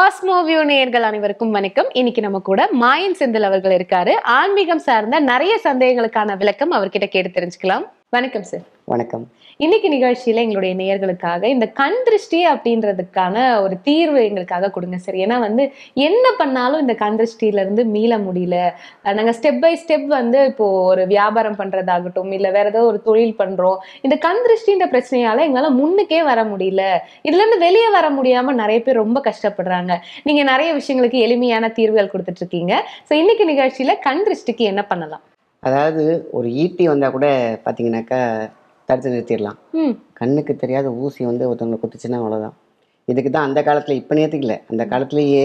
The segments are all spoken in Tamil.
காஸ்மோ வியூ நேயர்கள் அனைவருக்கும் வணக்கம். இன்னைக்கு நம்ம கூட மாயன் செந்தில் அவர்கள் இருக்காரு. ஆன்மீகம் சார்ந்த நிறைய சந்தேகங்களுக்கான விளக்கம் அவர்கிட்ட கேட்டு தெரிஞ்சுக்கலாம். வணக்கம் சார். வணக்கம். இன்னைக்கு நிகழ்ச்சியில எங்களுடைய நேயர்களுக்காக இந்த கண் திருஷ்டி அப்படின்றதுக்கான ஒரு தீர்வு எங்களுக்காக கொடுங்க சார். ஏன்னா என்ன பண்ணாலும் இந்த கண் திருஷ்டியில இருந்து மீள முடியல. நாங்க ஸ்டெப் பை ஸ்டெப் இப்போ ஒரு வியாபாரம் பண்றதாகட்டும், இல்ல வேற ஏதோ ஒரு தொழில் பண்றோம், இந்த கண் திருஷ்டின்ற பிரச்சனையால எங்களால முன்னுக்கே வர முடியல, இதுல இருந்து வெளியே வர முடியாம நிறைய பேர் ரொம்ப கஷ்டப்படுறாங்க. நீங்க நிறைய விஷயங்களுக்கு எளிமையான தீர்வுகள் கொடுத்துட்டு இருக்கீங்க. ஸோ இன்னைக்கு நிகழ்ச்சியில கண் திருஷ்டிக்கு என்ன பண்ணலாம்? அதாவது ஒரு ஈட்டி வந்தா கூட பாத்தீங்கன்னாக்கா தடுத்து நிறுத்திடலாம். கண்ணுக்கு தெரியாத ஊசி ஒருத்தவங்களை குத்துச்சுன்னா அவ்வளவுதான். இதுக்கு தான் அந்த காலத்துல, இப்ப நேரத்துக்கு இல்லை, அந்த காலத்திலேயே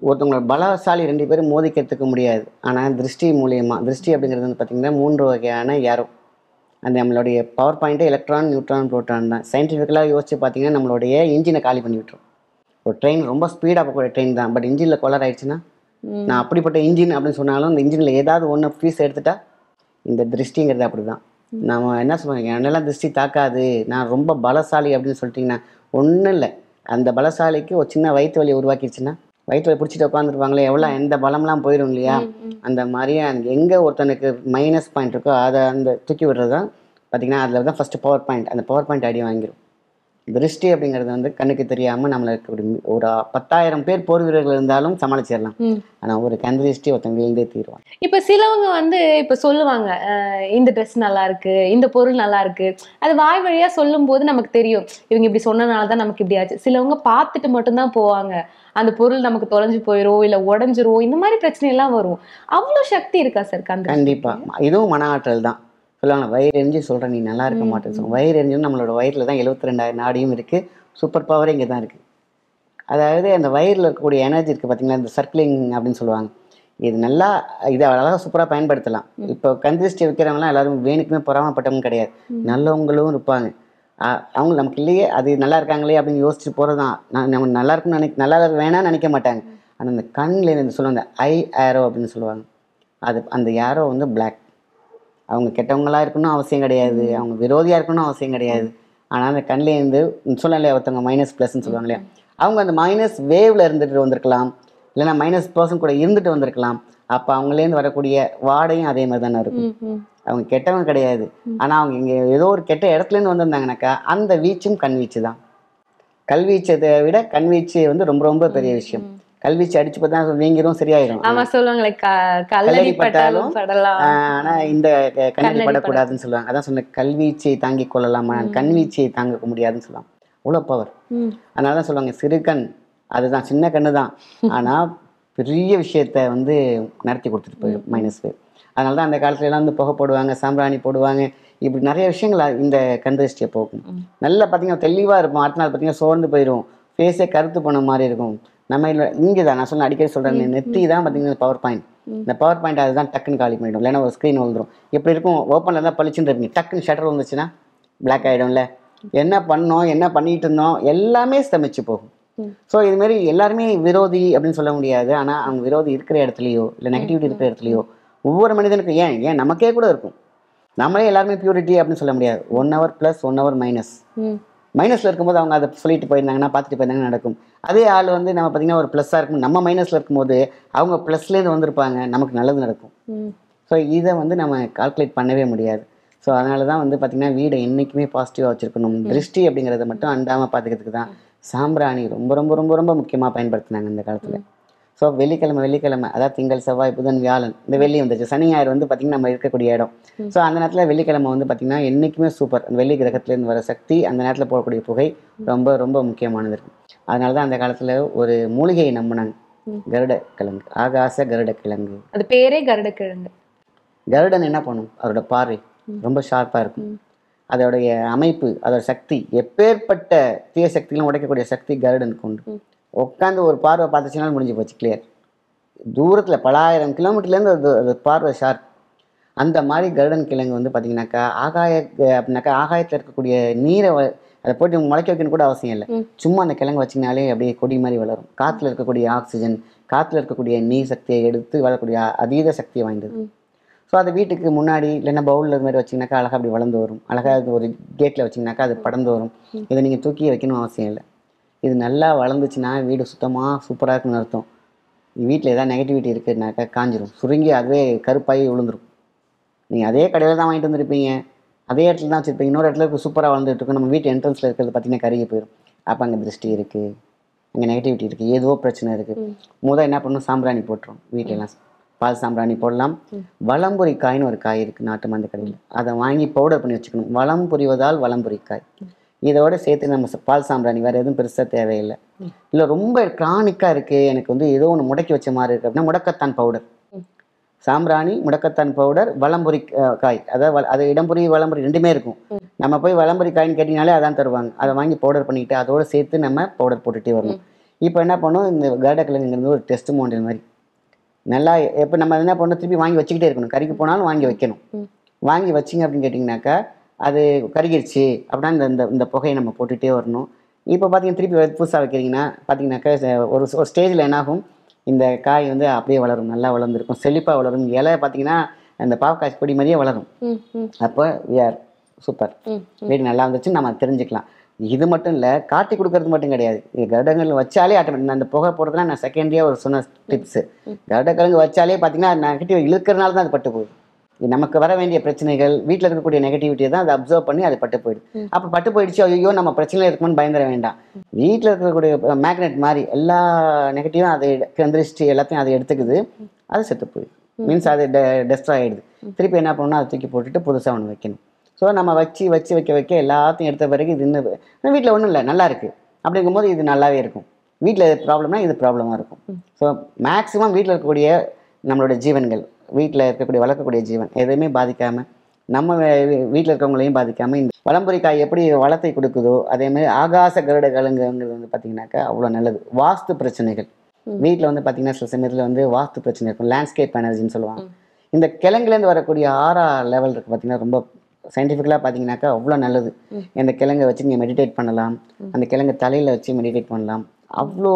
ஒருத்தவங்களோட பலசாலி 2 பேரும் மோதிக்கிறதுக்க முடியாது. ஆனா திருஷ்டி மூலியமா, திருஷ்டி அப்படிங்கிறது பாத்தீங்கன்னா 3 வகையான யாரோ. அந்த நம்மளுடைய பவர் பாயிண்ட்டே எலக்ட்ரான், நியூட்ரான், புரோட்டான் தான். சயின்டிஃபிக்கலாக யோசிச்சு பார்த்தீங்கன்னா நம்மளுடைய இன்ஜினை காலி பண்ணி விட்டுரும். ஒரு ட்ரெயின் ரொம்ப ஸ்பீடாக போகக்கூடிய ட்ரெயின் தான், பட் இன்ஜினில் கொலர் ஆயிடுச்சுன்னா, நான் அப்படிப்பட்ட இன்ஜின் அப்படின்னு சொன்னாலும் இந்த இன்ஜினில் ஏதாவது ஒன்று ஃபீஸ் எடுத்துட்டா, இந்த திருஷ்டிங்கிறது அப்படி தான். நம்ம என்ன சொல்லுவாங்க, என்னெல்லாம் திருஷ்டி தாக்காது, நான் ரொம்ப பலசாலி அப்படின்னு சொல்லிட்டிங்கன்னா ஒன்றும் இல்லை. அந்த பலசாலிக்கு ஒரு சின்ன வயிற்று வலி உருவாக்கிடுச்சுன்னா, வயிற்று வலி பிடிச்சிட்டு உட்காந்துருப்பாங்களே, எவ்வளோ எந்த பலம்லாம் போயிடும் இல்லையா? அந்த மாதிரியே எங்கே ஒருத்தனுக்கு மைனஸ் பாயிண்ட் இருக்கோ அதை தூக்கி விடுறது தான் பார்த்தீங்கன்னா, அதில் தான் ஃபஸ்ட்டு பவர் பாயிண்ட். அந்த பவர் பாயிண்ட் அடி வாங்கிடும். திருஷ்டி அப்படிங்கிறது கண்ணுக்கு தெரியாமல் நம்மளுக்கு ஒரு 10,000 பேர் போர் வீரர்கள் இருந்தாலும் சமாளிச்சிடலாம். ஆனால் ஒரு கண் திருஷ்டி ஒருத்தங்க விழுந்தே தீருவாங்க. இப்போ சிலவங்க இப்போ சொல்லுவாங்க, இந்த ட்ரெஸ் நல்லா இருக்கு, இந்த பொருள் நல்லா இருக்கு, அது வாய் வழியா சொல்லும் போது நமக்கு தெரியும் இவங்க இப்படி சொன்னனால தான் நமக்கு இப்படி ஆச்சு. சிலவங்க பார்த்துட்டு மட்டும்தான் போவாங்க, அந்த பொருள் நமக்கு தொலைஞ்சு போயிடும், இல்லை உடஞ்சிரும், இந்த மாதிரி பிரச்சனை எல்லாம் வரும். அவ்வளோ சக்தி இருக்கா சார் கண் திருஷ்டி? கண்டிப்பா. இதுவும் மன ஆற்றல் தான். சொல்லுவாங்க வயிறு எரிஞ்சு சொல்கிறேன் நீ நல்லா இருக்க மாட்டேன்னு சொல்லுவாங்க. வயிறு எரிஞ்சுன்னு நம்மளோட வயிறில் தான் 72,000 நாடியும் இருக்குது. சூப்பர் பவரே இங்கே தான் இருக்குது. அதாவது அந்த வயிறில் இருக்கக்கூடிய எனர்ஜி இருக்குது பார்த்தீங்களா, இந்த சர்க்கிளிங் அப்படின்னு சொல்லுவாங்க. இது நல்லா, இதை அழகாக சூப்பராக பயன்படுத்தலாம். இப்போ கண் திருஷ்டி வைக்கிறவங்களாம் எல்லாரும் வேணுக்குமே பொறாமப்பட்டவங்க கிடையாது, நல்லவங்களும் இருப்பாங்க. அவங்க நமக்கு இல்லையே, அது நல்லா இருக்காங்களே அப்படின்னு யோசிச்சு போகிறது தான். நம்ம நல்லா இருக்குன்னு நல்லா வேணான்னு நினைக்க மாட்டாங்க. ஆனால் அந்த கண்ணில் சொல்லுவாங்க ஐ ஏரோ அப்படின்னு சொல்லுவாங்க. அது அந்த ஏரோ பிளாக். அவங்க கெட்டவங்களாக இருக்கணும் அவசியம் கிடையாது, அவங்க விரோதியாக இருக்கணும் அவசியம் கிடையாது. ஆனால் அந்த கண்ணிலேருந்து சொல்லலையா ஒருத்தவங்க மைனஸ் ப்ளஸ்ன்னு சொல்லுவாங்க இல்லையா, அவங்க அந்த மைனஸ் வேவில் இருந்துட்டு வந்திருக்கலாம், இல்லைன்னா மைனஸ் பர்சன் கூட இருந்துட்டு வந்திருக்கலாம். அப்போ அவங்களேருந்து வரக்கூடிய வாடையும் அதே மாதிரி தானே இருக்கும். அவங்க கெட்டவங்க கிடையாது, ஆனால் அவங்க இங்கே ஏதோ ஒரு கெட்ட இடத்துலேருந்து வந்திருந்தாங்கனாக்கா அந்த வீச்சும் கண் வீச்சு தான். கல்வீச்சதை விட கண் வீச்சு ரொம்ப ரொம்ப பெரிய விஷயம். கல்வீச்சு அடிச்சு பார்த்தா வீங்கிரும், சரியாயிடும். ஆமா சொல்லுவாங்களே, கல்லடி பட்டாலும் படலாம், ஆனா இந்த கண்ணடி படக்கூடாதுன்னு சொல்லுவாங்க. அதான் சொன்ன, கல்வீச்சை தாங்கிக் கொள்ளலாமா, கண்வீச்சை தாங்க முடியாதுன்னு சொல்லுவாங்க. அவ்வளோ பவர். அதனாலதான் சொல்லுவாங்க சிறு கண், அதுதான் சின்ன கண்ணு தான், ஆனா பெரிய விஷயத்த நடத்தி கொடுத்துட்டு போயிடும் மைனஸ் பேர். அதனாலதான் அந்த காலத்துல எல்லாம் புகை போடுவாங்க, சாம்பிராணி போடுவாங்க, இப்படி நிறைய விஷயங்கள் இந்த கண் திருஷ்டியை போகும். நல்லா பார்த்தீங்கன்னா தெளிவா இருக்கும். அடுத்த நாள் பார்த்தீங்கன்னா சோர்ந்து போயிடும், ஃபேஸே கருத்து போன மாதிரி இருக்கும். நம்ம இங்கே தான் நான் சொன்ன, அடிக்கடி சொல்கிறேன், நெத்தி தான் பார்த்தீங்கன்னா பவர் பாயிண்ட். இந்த பவர் பாயிண்ட் அதுதான் டக்குன்னு காலி பண்ணிடும், இல்லைன்னா ஒரு ஸ்க்ரீன் வந்துடும். எப்படி இருக்கும், ஓப்பனில் இருந்தால் பளிச்சுன்னு இருப்பீங்க, டக்குன்னு ஷட்டர் வந்துச்சுன்னா பிளாக் ஆகிடும்ல. என்ன பண்ணோம், என்ன பண்ணிட்டு இருந்தோம், எல்லாமே ஸ்தமிச்சு போகும். ஸோ இதுமாரி எல்லாருமே விரோதி அப்படின்னு சொல்ல முடியாது. ஆனால் அவங்க விரோதி இருக்கிற இடத்துலையோ இல்லை நெகட்டிவிட்டி இருக்கிற இடத்துலையோ ஒவ்வொரு மனிதனுக்கு ஏன் நமக்கே கூட இருக்கும். நம்மளே எல்லாருமே பியூரிட்டி அப்படின்னு சொல்ல முடியாது. 1 hour ப்ளஸ் 1 hour மைனஸ். மைனஸில் இருக்கும்போது அவங்க அதை சொல்லிட்டு போயிருந்தாங்கன்னா, பார்த்துட்டு போயிருந்தாங்கன்னா நடக்கும். அதே ஆள் நம்ம பார்த்தீங்கன்னா ஒரு ப்ளஸ்ஸாக இருக்கும், நம்ம மைனஸில் இருக்கும்போது அவங்க ப்ளஸ்லேருந்து வந்திருப்பாங்க, நமக்கு நல்லது நடக்கும். ஸோ இதை நம்ம கால்குலேட் பண்ணவே முடியாது. ஸோ அதனால தான் பார்த்தீங்கன்னா வீடை என்றைக்குமே பாசிட்டிவாக வச்சுருக்கணும். திருஷ்டி அப்படிங்கிறத மட்டும் அண்டாமல் பார்த்துக்கிறதுக்கு தான் சாம்பிராணி ரொம்ப ரொம்ப ரொம்ப ரொம்ப முக்கியமாக பயன்படுத்தினாங்க இந்த காலத்தில். ஸோ வெள்ளிக்கிழமை, அதாவது திங்கள், செவ்வாய், புதன், வியாழன், இந்த வெள்ளி வந்துச்சு. சனி ஞாயிறு பார்த்திங்கன்னா நம்ம இருக்கக்கூடிய இடம். ஸோ அந்த நேரத்தில் வெள்ளிக்கிழமை பார்த்திங்கன்னா என்றைக்குமே சூப்பர். அந்த வெள்ளி கிரகத்துலேருந்து வர சக்தி, அந்த நேரத்தில் போகக்கூடிய புகை ரொம்ப ரொம்ப முக்கியமானது இருக்கும். அதனால தான் அந்த காலத்தில் ஒரு மூலிகையை நம்பினாங்க, கருடக்கிழங்கு, ஆகாச கருடக்கிழங்கு. அது பேரே கருடக்கிழங்கு. கருடன் என்ன பண்ணும், அதோட பார்வை ரொம்ப ஷார்ப்பாக இருக்கும். அதோடைய அமைப்பு, அதோட சக்தி, எப்பேற்பட்ட தீய சக்திகளும் உடைக்கக்கூடிய சக்தி கருடனுக்கு உண்டு. உட்காந்து ஒரு பார்வை பார்த்துச்சுனாலும் முடிஞ்சு போச்சு, கிளியர். தூரத்தில் பல 1000 கிலோமீட்டர்லேருந்து அது பார்வை ஷார்ப். அந்த மாதிரி கருடன் கிழங்கு பார்த்தீங்கன்னாக்கா அப்படின்னாக்கா ஆகாயத்தில் இருக்கக்கூடிய நீரை அதை போட்டு முளைக்க வைக்கணும் கூட அவசியம் இல்லை. சும்மா அந்த கிழங்கு வச்சிங்கனாலே அப்படியே கொடி மாதிரி வளரும். காற்றுல இருக்கக்கூடிய ஆக்சிஜன், காற்றுல இருக்கக்கூடிய நீர் சக்தியை எடுத்து வளரக்கூடிய அதீத சக்தியை வாய்ந்தது. ஸோ அதை வீட்டுக்கு முன்னாடி இல்லைன்னா பவுலில் இது மாதிரி வச்சிங்கனாக்கா அழகாக அப்படி வளர்ந்து வரும். அழகாக ஒரு கேட்டில் வச்சிங்கனாக்கா அது படர்ந்து வரும். இதை நீங்கள் தூக்கி வைக்கணும் அவசியம் இல்லை. இது நல்லா வளர்ந்துச்சுன்னா வீடு சுத்தமாக சூப்பராக இருக்குன்னு அர்த்தம். வீட்டில் ஏதாவது நெகட்டிவிட்டி இருக்குதுனாக்கா காஞ்சிரும், சுருங்கி அதுவே கருப்பாகி விழுந்துரும். நீங்கள் அதே கடையில் தான் வாங்கிட்டு வந்திருப்பீங்க, அதே இடத்துல தான் வச்சுருப்பீங்க, இன்னொரு இடத்துல சூப்பராக வளர்ந்துட்டு இருக்கும், நம்ம வீட்டு என்ட்ரன்ஸில் இருக்கிறது பார்த்தீங்கன்னா கருகி போயிடும். அப்போ அங்கே திருஷ்டி இருக்குது, அங்கே நெகட்டிவிட்டி இருக்குது, ஏதோ பிரச்சனை இருக்குது. முதல் என்ன பண்ணணும், சாம்பிராணி போட்டுரும். வீட்டிலலாம் பால் சாம்பிராணி போடலாம். வளம்புரி காய்னு ஒரு காய் இருக்குது நாட்டு மருந்து கடையில், அதை வாங்கி பவுடர் பண்ணி வச்சுக்கணும். வளம் புரிவதால் வளம்புரி காய், இதோட சேர்த்து நம்ம பால் சாம்பிராணி, வேறு எதுவும் பெருசாக தேவையில்லை. இல்லை ரொம்ப கிரானிக்காக இருக்குது, எனக்கு வந்து ஏதோ ஒன்று முடக்கி வச்ச மாதிரி இருக்குது அப்படின்னா முடக்கத்தான் பவுடர், சாம்பிராணி, முடக்கத்தான் பவுடர், வளம்புரி காய், அதாவது அது இடம்புரி வளம்புரி ரெண்டுமே இருக்கும். நம்ம போய் வளம்புரி காயின்னு கேட்டிங்கனாலே அதான் தருவாங்க. அதை வாங்கி பவுடர் பண்ணிக்கிட்டு அதோடு சேர்த்து நம்ம பவுடர் போட்டுகிட்டே வரணும். இப்போ என்ன பண்ணணும், இந்த கருடக்கிழங்குங்கிறது ஒரு டெஸ்ட் மோண்டல் மாதிரி. நல்லா எப்போ நம்ம என்ன பண்ணணும், திருப்பி வாங்கி வச்சுக்கிட்டே இருக்கணும். கறிக்கு போனாலும் வாங்கி வைக்கணும். வாங்கி வச்சிங்க அப்படின்னு கேட்டிங்கனாக்கா அது கருகிருச்சு அப்படின்னா இந்த புகையை நம்ம போட்டுகிட்டே வரணும். இப்போ பார்த்தீங்கன்னா திருப்பி புதுசாக வைக்கிறீங்கன்னா பார்த்தீங்கன்னாக்கா ஒரு ஸ்டேஜில் என்னாகும், இந்த காய் வந்து அப்படியே வளரும், நல்லா வளர்ந்துருக்கும், செழிப்பாக வளரும். இலை பார்த்தீங்கன்னா அந்த பாவக்காய் கொடி மாதிரியே வளரும். அப்போ விஆர் சூப்பர், வீடு நல்லா வந்துச்சு நம்ம தெரிஞ்சுக்கலாம். இது மட்டும் இல்லை, காட்டி கொடுக்கறது மட்டும் கிடையாது. கருடக்கிழங்கு வச்சாலே ஆட்டோமேட்டிக், அந்த புகை போடுறதுனா நான் செகண்டரியாக ஒரு சொன்ன டிப்ஸு. கருடக்கிழங்கு வச்சாலே பார்த்தீங்கன்னா நெகட்டிவ் இழுக்கிறனால தான் அது பட்டு போகுது. நமக்கு வர வேண்டிய பிரச்சனைகள், வீட்டில் இருக்கக்கூடிய நெகட்டிவிட்டியை தான் அதை அப்சர்வ் பண்ணி அது பட்டு போயிடுது. அப்போ பட்டு போயிடுச்சு, ஐயோ நம்ம பிரச்சனையில் இருக்குன்னு பயந்துட வேண்டாம். வீட்டில் இருக்கக்கூடிய மேக்னெட் மாதிரி எல்லா நெகட்டிவும் அதை கந்திரிஷ்டி எல்லாத்தையும் அதை எடுத்துக்குது, அது செத்து போயிடுது. மீன்ஸ் அது டெஸ்ட்ராய் ஆகிடுது. திருப்பி என்ன பண்ணணும், அதை தூக்கி போட்டுட்டு புதுசாக ஒன்று வைக்கணும். ஸோ நம்ம வைக்க எல்லாத்தையும் எடுத்த பிறகு இது இன்னும் வீட்டில் ஒன்றும் இல்லை, நல்லா இருக்குது அப்படிங்கும்போது இது நல்லாவே இருக்கும். வீட்டில் எது ப்ராப்ளம்னா இது ப்ராப்ளமாக இருக்கும். ஸோ மேக்ஸிமம் வீட்டில் இருக்கக்கூடிய நம்மளோட ஜீவன்கள், வீட்டில் இருக்கக்கூடிய வளர்க்கக்கூடிய ஜீவன் எதுவுமே பாதிக்காமல், நம்ம வீட்டில் இருக்கவங்களையும் பாதிக்காமல், இந்த வளம்புரி காய் எப்படி வளத்தை கொடுக்குதோ அதேமாதிரி ஆகாச கருடக்கிழங்குங்கிறது வந்து பார்த்திங்கனாக்கா அவ்வளோ நல்லது. வாஸ்து பிரச்சனைகள் வீட்டில் வந்து பார்த்திங்கன்னா சில சமயத்தில் வந்து வாஸ்து பிரச்சனை இருக்கும், லேண்ட்ஸ்கேப் எனர்ஜின்னு சொல்லுவாங்க. இந்த கிழங்குலேருந்து வரக்கூடிய ஆறா லெவல் இருக்குது பார்த்திங்கன்னா, ரொம்ப சயின்டிஃபிக்கலாக பார்த்தீங்கன்னாக்கா அவ்வளோ நல்லது. இந்த கிழங்கை வச்சு நீங்கள் மெடிடேட் பண்ணலாம், அந்த கிழங்கு தலையில் வச்சு மெடிடேட் பண்ணலாம். அவ்வளோ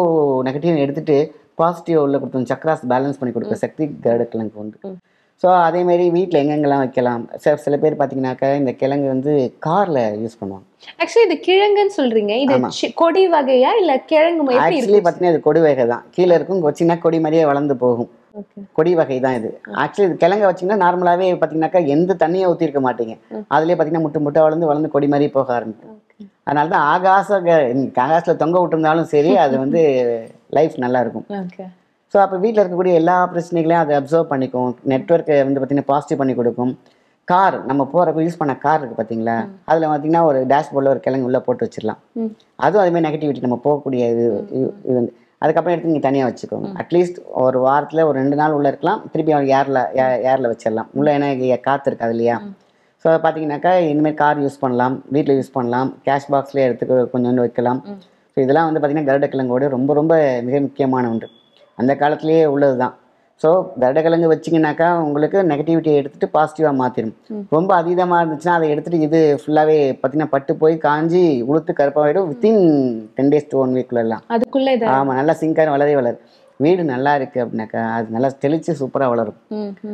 நெகட்டிவ் எடுத்துகிட்டு பாசிட்டிவ் உள்ள கொடுத்தோம், சக்ராஸ் பேலன்ஸ் பண்ணி கொடுக்க சக்தி கருடக்கிழங்கு உண்டு. ஸோ அதேமாரி வீட்டில் எங்கெங்கெல்லாம் வைக்கலாம். சில பேர் பார்த்தீங்கன்னாக்கா இந்த கிழங்கு வந்து காரில் யூஸ் பண்ணுவாங்க. ஆக்சுவலி இது கிழங்குன்னு சொல்கிறீங்க, இது கொடி வகையா இல்லை கிழங்கு? ஆக்சுவலி பார்த்தீங்கன்னா இது கொடி வகை தான். கீழே இருக்கும் வச்சிங்கன்னா கொடி மாதிரியே வளர்ந்து போகும், கொடி வகை தான் இது. ஆக்சுவலி இது கிழங்க வச்சிங்கன்னா நார்மலாகவே பார்த்தீங்கன்னாக்கா எந்த தண்ணியை ஊற்றிருக்க மாட்டீங்க, அதுலேயே பார்த்தீங்கன்னா முட்டை வளர்ந்து கொடி மாதிரி போக ஆரம்பிக்கும். அதனால தான் ஆகாசத்தில் தொங்க விட்டுருந்தாலும் சரி, அது வந்து லைஃப் நல்லா இருக்கும். ஸோ அப்போ வீட்டில் இருக்கக்கூடிய எல்லா பிரச்சனைகளையும் அதை அப்சர்வ் பண்ணிக்கும். நெட்வொர்க்கை வந்து பார்த்திங்கன்னா பாசிட்டிவ் பண்ணி கொடுக்கும். கார் நம்ம போகிறப்ப யூஸ் பண்ண கார் இருக்குது பார்த்தீங்களா, அதில் பார்த்திங்கன்னா ஒரு டேஷ்போர்டில் ஒரு கிழங்கு உள்ளே போட்டு வச்சிடலாம். அதுவும் அதுமாதிரி நெகட்டிவிட்டி நம்ம போகக்கூடிய இது வந்து அதுக்கப்புறம் எடுத்து நீங்கள் தனியாக வச்சுக்கோங்க. அட்லீஸ்ட் ஒரு வாரத்தில் ஒரு 2 நாள் உள்ளே இருக்கலாம், திருப்பி அவங்க ஏரில் வச்சிடலாம். உள்ளே ஏன்னா காற்று இருக்காது இல்லையா. ஸோ பார்த்தீங்கன்னாக்கா இனிமேல் கார் யூஸ் பண்ணலாம், வீட்டில் யூஸ் பண்ணலாம், கேஷ் பாக்ஸ்லேயே எடுத்து கொஞ்சம் வைக்கலாம். ஸோ இதெல்லாம் வந்து பார்த்திங்கன்னா கருடக்கிழங்கோட ரொம்ப ரொம்ப மிக முக்கியமான ஒன்று, அந்த காலத்திலேயே உள்ளது தான். ஸோ கருடக்கிழங்கு வச்சிங்கனாக்கா உங்களுக்கு நெகட்டிவிட்டியை எடுத்துகிட்டு பாசிட்டிவாக மாற்றிடும். ரொம்ப அதீதமாக இருந்துச்சுன்னா அதை எடுத்துகிட்டு இது ஃபுல்லாகவே பார்த்திங்கன்னா பட்டு போய் காஞ்சி உளுத்து கருப்பாகிடும். வித்தின் 10 days to 1 weekலாம் அதுக்குள்ளே. ஆமாம், நல்லா சிங்காக வளரும். வீடு நல்லா இருக்குது அப்படின்னாக்கா அது நல்லா தெளித்து சூப்பராக வளரும்.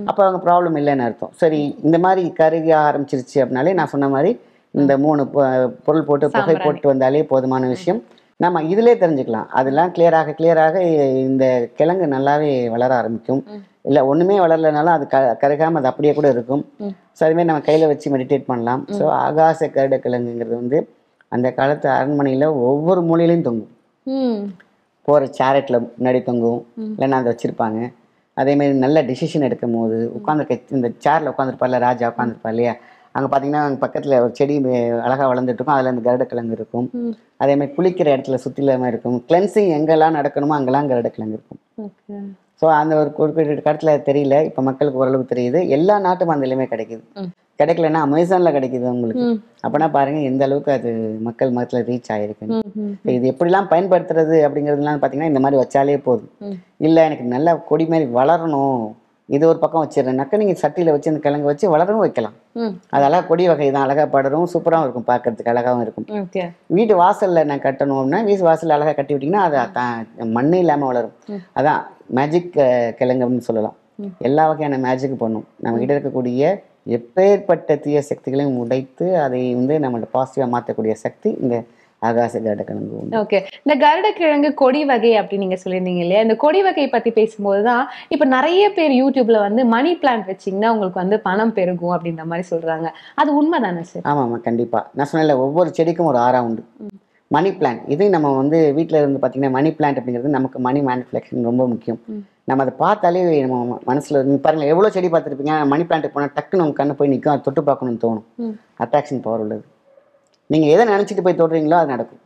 அப்போ அவங்க ப்ராப்ளம் இல்லைன்னு அர்த்தம். சரி, இந்த மாதிரி கருக ஆரம்பிச்சிருச்சு அப்படின்னாலே நான் சொன்ன மாதிரி இந்த 3 பொருள் போட்டு புகை போட்டு வந்தாலே போதுமான விஷயம். நம்ம இதிலே தெரிஞ்சுக்கலாம். அதெல்லாம் கிளியராக இந்த கிழங்கு நல்லாவே வளர ஆரம்பிக்கும். இல்லை ஒன்றுமே வளரலைனாலும் அது கருகாமல் அது அப்படியே கூட இருக்கும். ஸோ அதுமாதிரி நம்ம கையில் வச்சு மெடிடேட் பண்ணலாம். ஸோ ஆகாச கருடக்கிழங்குங்கிறது வந்து அந்த காலத்து அரண்மனையில் ஒவ்வொரு மூலையிலையும் தொங்கும். போகிற சேரட்டில் முன்னாடி தொங்கும், இல்லைன்னா அதை வச்சுருப்பாங்க. அதேமாரி நல்ல டிசிஷன் எடுக்கும் போது உட்காந்துருக்க இந்த சேரில் உட்காந்துருப்பார்ல, ராஜா உட்காந்துருப்பார் இல்லையா, அங்கே பார்த்தீங்கன்னா அங்கே பக்கத்தில் ஒரு செடி அழகாக வளர்ந்துட்டு இருக்கும், அதில் அந்த கருடக்கிழங்கு இருக்கும். அதேமாதிரி குளிக்கிற இடத்துல சுற்றிலாமல் இருக்கும். கிளென்சிங் எங்கெல்லாம் நடக்கணுமோ அங்கெல்லாம் கருடக்கிழங்கு இருக்கும். ஸோ அந்த ஒரு குறிப்பிட்ட இடத்துல தெரியல, இப்போ மக்களுக்கு ஓரளவுக்கு தெரியுது. எல்லா நாட்டு மருந்துலையுமே கிடைக்குது. கிடைக்கலன்னா அமேசானில் கிடைக்குது உங்களுக்கு. அப்போனா பாருங்கள் எந்த அளவுக்கு அது மக்கள் மதத்தில் ரீச் ஆகிருக்கு. இது எப்படிலாம் பயன்படுத்துறது அப்படிங்கிறதுலாம் பார்த்தீங்கன்னா இந்த மாதிரி வச்சாலே போதும். இல்லை எனக்கு நல்லா கொடி மாதிரி வளரணும், இது ஒரு பக்கம் வச்சிடறேன்னாக்கா நீங்கள் சட்டியில் வச்சு அந்த கிழங்கு வச்சு வளரவும் வைக்கலாம். அது அழகாக கொடி வகை தான், அழகாக படரும், சூப்பராகவும் இருக்கும், பார்க்கறதுக்கு அழகாகவும் இருக்கும். வீட்டு வாசலில் நான் கட்டணும்னா வீட்டு வாசலில் அழகாக கட்டி விட்டிங்கன்னா அது மண்ணு இல்லாமல் வளரும். அதான் மேஜிக் கிழங்கு அப்படின்னு சொல்லலாம். எல்லா வகையான மேஜிக் பண்ணும். நம்ம கிட்ட இருக்கக்கூடிய எப்பேற்பட்ட தீய சக்திகளையும் உடைத்து அதை வந்து நம்மளோட பாசிட்டிவாக மாற்றக்கூடிய சக்தி இந்த ஆகாச கருடக்கிழங்கு உண்டு. ஓகே. இந்த கருடக்கிழங்கு கொடி வகை அப்படின்னு நீங்க சொல்லியிருந்தீங்க இல்லையா? இந்த கொடி வகை பத்தி பேசும்போதுதான் இப்ப நிறைய பேர் யூடியூப்ல வந்து மணி பிளான்ட் வச்சீங்கன்னா உங்களுக்கு வந்து பணம் பெருகும் அப்படின்ற மாதிரி சொல்றாங்க. அது உண்மைதானே சார்? ஆமாம்மா, கண்டிப்பா. நான் சொன்னேன்ல, ஒவ்வொரு செடிக்கும் ஒரு ஆறா உண்டு. மணி பிளான்ட் இது நம்ம வந்து வீட்டில் இருந்து பார்த்தீங்கன்னா, மணி பிளான்ட் அப்படிங்கிறது நமக்கு மணி மேனிஃபேக்சரிங் ரொம்ப முக்கியம். நம்ம அதை பார்த்தாலே நம்ம மனசுல பாருங்க, எவ்வளோ செடி பார்த்துருப்பீங்க. மணி பிளான்ட்டுக்கு போனால் டக்குன்னு உங்க கண்ணு போய் நிற்கும். அதை தொட்டு பார்க்கணும்னு தோணும். அட்ராக்ஷன் பவர் உள்ளது. நீங்கள் எதை நினச்சிட்டு போய் தொடுறீங்களோ அது நடக்கும்.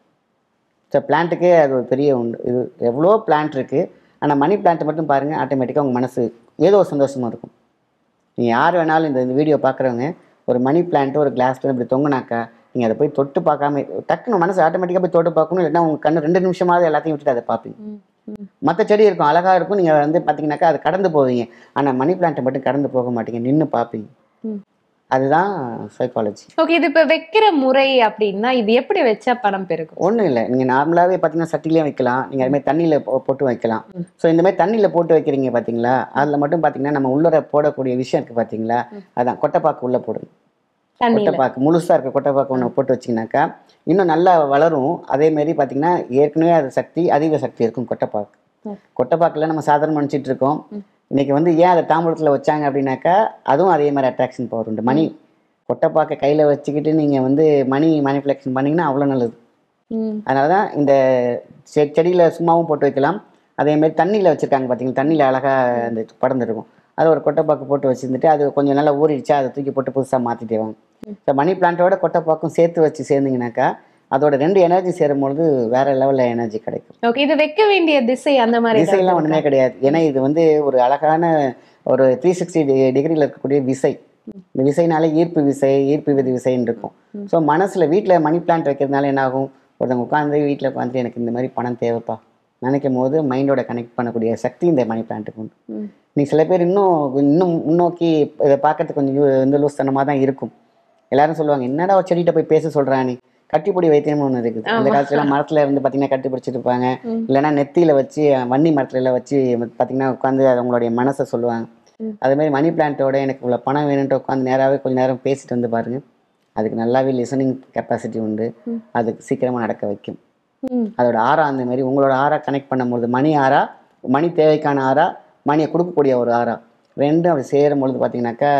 ஸோ பிளான்ட்டுக்கே அது ஒரு பெரிய உண்டு. இது எவ்வளோ பிளான்ட் இருக்குது. ஆனால் மணி பிளான்ட் மட்டும் பாருங்கள், ஆட்டோமேட்டிக்காக உங்கள் மனசு ஏதோ ஒரு சந்தோஷமாக இருக்கும். நீங்கள் யார் வேணாலும் இந்த வீடியோ பார்க்குறவங்க ஒரு மணி பிளான்ட்டு ஒரு கிளாஸில் இப்படி தொங்குனாக்கா நீங்கள் அதை போய் தொட்டு பார்க்காம டக்குன்னு மனசு ஆட்டோமேட்டிக்காக போய் தொட்டு பார்க்கணும். இல்லைன்னா உங்கள் கண்ணு 2 நிமிஷமாவது எல்லாத்தையும் விட்டுட்டு அதை பார்ப்பீங்க. மற்ற செடி இருக்கும், அழகாக இருக்கும். நீங்கள் வந்து பார்த்தீங்கன்னாக்கா அது கடந்து போவீங்க. ஆனால் மணி பிளான்ட்டை மட்டும் கடந்து போக மாட்டீங்க, நின்று பார்ப்பீங்க. அதுதான் சைக்காலஜி. ஓகே. இது இப்ப வைக்கிற முறை அப்படின்னா இது எப்படி வச்சா பணம் பெருகும்? ஒன்றும் இல்லை, நீங்கள் நார்மலாகவே பார்த்தீங்கன்னா சட்டிலையும் வைக்கலாம். நீங்கள் அதுமாதிரி தண்ணியில் போட்டு வைக்கலாம். ஸோ இந்த மாதிரி தண்ணியில் போட்டு வைக்கிறீங்க பார்த்தீங்களா, அதில் மட்டும் பார்த்தீங்கன்னா நம்ம உள்ளர போடக்கூடிய விஷயம் இருக்குது பார்த்தீங்களா, அதான் கொட்டைப்பாக்கு உள்ளே போடுங்க. கொட்டைப்பாக்கு முழுசாக இருக்க கொட்டைப்பாக்கு ஒன்று போட்டு வச்சிங்கனாக்கா இன்னும் நல்லா வளரும். அதேமாரி பார்த்தீங்கன்னா ஏற்கனவே அது சக்தி, அதிக சக்தி இருக்கும் கொட்டைப்பாக்கு. கொட்டைப்பாக்கில் நம்ம சாதாரண நினச்சிட்டு இருக்கோம். இன்னைக்கு வந்து ஏன் அதை தாம்பூலத்தில் வச்சாங்க அப்படின்னாக்கா அதுவும் அதே மாதிரி அட்ராக்ஷன் பவர் உண்டு. மணி கொட்டைப்பாக்கை கையில் வச்சுக்கிட்டு நீங்கள் வந்து மணி மேனிஃபேக்சரிங் பண்ணிங்கன்னா அவ்வளோ நல்லது. அதனால தான் இந்த செடியில் சும்மாவும் போட்டு வைக்கலாம். அதேமாதிரி தண்ணியில் வச்சுருக்காங்க பார்த்தீங்களா, தண்ணியில் அழகாக அந்த படர்ந்துருக்கும். அதை ஒரு கொட்டைப்பாக்கு போட்டு வச்சுருந்துட்டு அது கொஞ்சம் நல்லா ஊறிடுச்சா அதை தூக்கி போட்டு புதுசாக மாற்றிட்டே வாங்க. இந்த மணி பிளான்ட்டோட கொட்டைப்பாக்கும் சேர்த்து சேர்ந்தீங்கன்னாக்கா அதோட 2 எனர்ஜி சேரும்பொழுது வேற லெவலில் எனர்ஜி கிடைக்கும். ஓகே. இது வைக்க வேண்டிய திசை அந்த மாதிரி திசையெல்லாம் ஒன்றுமே கிடையாது. ஏன்னா இது வந்து ஒரு அழகான ஒரு 360 டிகிரியில் இருக்கக்கூடிய விசை. இந்த விசைனாலே ஈர்ப்பு விசை, ஈர்ப்பு விதி விசைன்னு இருக்கும். ஸோ மனசில் வீட்டில் மணி பிளான்ட் வைக்கிறதுனால என்ன ஆகும், ஒருத்தவங்க உட்காந்து வீட்டில் உட்காந்துட்டு எனக்கு இந்த மாதிரி பணம் தேவைப்பா நினைக்கும் போது மைண்டோட கனெக்ட் பண்ணக்கூடிய சக்தி இந்த மணி பிளான்ட்டுக்கு உண்டு. நீ சில பேர் இன்னும் முன்னோக்கி இதை பார்க்கறதுக்கு கொஞ்சம் வந்து லூஸ்தனமாக தான் இருக்கும். எல்லாரும் சொல்லுவாங்க, என்னடா ஒரு செடிகிட்ட போய் பேச சொல்கிறா, நீ கட்டிப்பிடி வைத்தியம்னு ஒன்று இருக்குது. அந்த காலத்துலாம் மரத்தில் இருந்து பார்த்தீங்கன்னா கட்டி பிடிச்சிட்டு இருப்பாங்க. இல்லைன்னா நெத்தியில் வச்சு வன்னி மரத்துல வச்சு பார்த்தீங்கன்னா உட்காந்து அவங்களுடைய மனசை சொல்லுவாங்க. அதுமாதிரி மணி பிளான்ட்டோட எனக்கு இவ்வளோ பணம் வேணுன்ட்டு உட்காந்து நேராகவே கொஞ்சம் நேரம் பேசிட்டு வந்து பாருங்க, அதுக்கு நல்லாவே லிசனிங் கெப்பாசிட்டி உண்டு. அதுக்கு சீக்கிரமாக நடக்க வைக்கும். அதோட ஆறா அந்த மாதிரி உங்களோட ஆறா கனெக்ட் பண்ணும்போது மணி ஆறா, மணி தேவைக்கான ஆறா, மணியை கொடுக்கக்கூடிய ஒரு ஆறா, ரெண்டும் அப்படி சேரும் பொழுது பார்த்தீங்கன்னாக்கா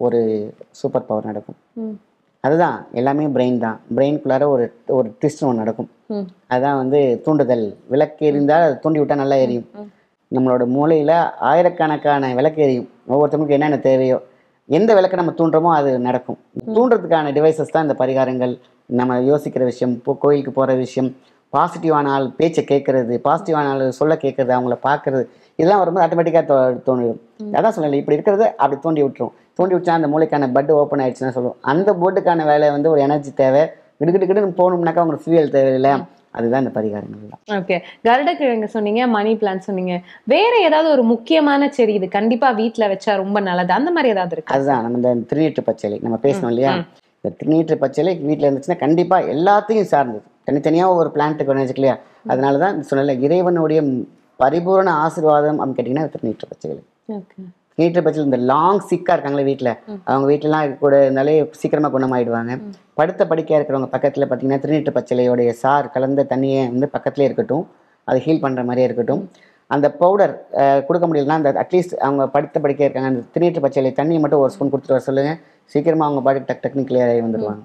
ஒரு சூப்பர் பவர் நடக்கும். அதுதான் எல்லாமே பிரெயின் தான். பிரெயினுக்குள்ளார ஒரு ட்விஸ்ட் ஒன்று நடக்கும். அதுதான் வந்து தூண்டுதல். விளக்கு எரிந்தால் அது தூண்டி விட்டால் நல்லா எரியும். நம்மளோட மூளையில் ஆயிரக்கணக்கான விளக்கு எரியும். ஒவ்வொருத்தவங்களுக்கு என்னென்ன தேவையோ எந்த விளக்கை நம்ம தூண்டுறோமோ அது நடக்கும். தூண்டுறதுக்கான டிவைசஸ் தான் இந்த பரிகாரங்கள். நம்ம யோசிக்கிற விஷயம், கோயிலுக்கு போகிற விஷயம், பாசிட்டிவான ஆள் பேச்சை கேட்கறது, பாசிட்டிவான ஆள் சொல்ல கேட்கறது, அவங்கள பார்க்கறது, இதெல்லாம் வரும்போது ஆட்டோமேட்டிக்காக தோணிடும். அதான் சொல்லலை, இப்படி இருக்கிறது அப்படி தூண்டி விட்டுரும். தூண்டி விட்டா அந்த மூளைக்கான பட் ஓப்பன் ஆயிடுச்சுன்னா சொல்லுவோம். அந்த போர்டுக்கான வேலை வந்து ஒரு எனர்ஜி தேவை. கிடுக்கிட்டு போகணும்னாக்கா உங்களுக்கு ஃபியூயல் தேவையில்லை. அதுதான் இந்த பரிகாரங்கள் தான். ஓகே. கருடக்கிழங்கு சொன்னீங்க, மணி பிளான்ட் சொன்னீங்க. வேற ஏதாவது ஒரு முக்கியமான செடி இது கண்டிப்பா வீட்டுல வச்சா ரொம்ப நல்லது அந்த மாதிரி ஏதாவது இருக்கு? அதுதான் நம்ம இந்த திருநீற்று பச்சளை நம்ம பேசணும் இல்லையா. இந்த திருநீற்று பச்சளை வீட்டில் இருந்துச்சுன்னா கண்டிப்பா எல்லாத்தையும் சார்ந்தது. தனித்தனியாக ஒரு பிளான்ட்டுக்கு ஒன்று வச்சுக்கலையா. அதனால தான் சொன்னல, இறைவனுடைய பரிபூர்ண ஆசீர்வாதம் அப்படின்னு கேட்டிங்கன்னா திருநீற்று பச்சளை. திருநீற்று பச்சளை இந்த லாங் சிக்காக இருக்காங்களே வீட்டில், அவங்க வீட்டிலலாம் கூட இருந்தாலே சீக்கிரமாக குணமாயிடுவாங்க. படுத்த படுக்கையாக இருக்கிறவங்க பக்கத்தில் பார்த்தீங்கன்னா திருநீற்று பச்சளையோடைய சார் கலந்த தண்ணியை வந்து பக்கத்துலேயே இருக்கட்டும். அது ஹீல் பண்ணுற மாதிரியே இருக்கட்டும். அந்த பவுடர் கொடுக்க முடியலன்னா அந்த அட்லீஸ்ட் அவங்க படுத்த படுக்கையாக இருக்காங்க, அந்த திருநீற்று பச்சளை தண்ணியை மட்டும் ஒரு ஸ்பூன் கொடுத்துட்டு வர சொல்லுங்கள். சீக்கிரமாக அவங்க பாடி டக்குன்னு கிளியர் ஆகி வந்துடுவாங்க.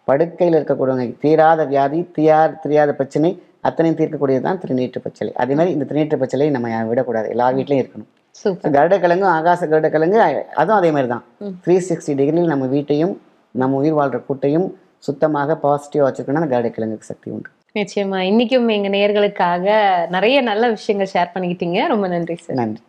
படுக்கையில் இருக்கக்கூடியவங்க தீராத வியாதி, தெரியாத பிரச்சனை அத்தனையும் தீர்க்கக்கூடியது தான் திருநீற்று பச்சளை. அதே மாதிரி இந்த திருநீற்று பச்சளை நம்ம விடக்கூடாது, எல்லார் வீட்லையும் இருக்கணும். கருடக்கிழங்கும் ஆகாச கருடக்கிழங்கு அதுவும் அதே மாதிரி தான். 360 டிகிரியில் நம்ம வீட்டையும் நம்ம உயிர் வாழ்கிற கூட்டையும் சுத்தமாக பாசிட்டிவாக வச்சுருக்கோன்னா அந்த கருடக்கிழங்குக்கு சக்தி உண்டு. நிச்சயமா. இன்னைக்கும் எங்க நேயர்களுக்காக நிறைய நல்ல விஷயங்கள் ஷேர் பண்ணிக்கிட்டீங்க. ரொம்ப நன்றி சார். நன்றி.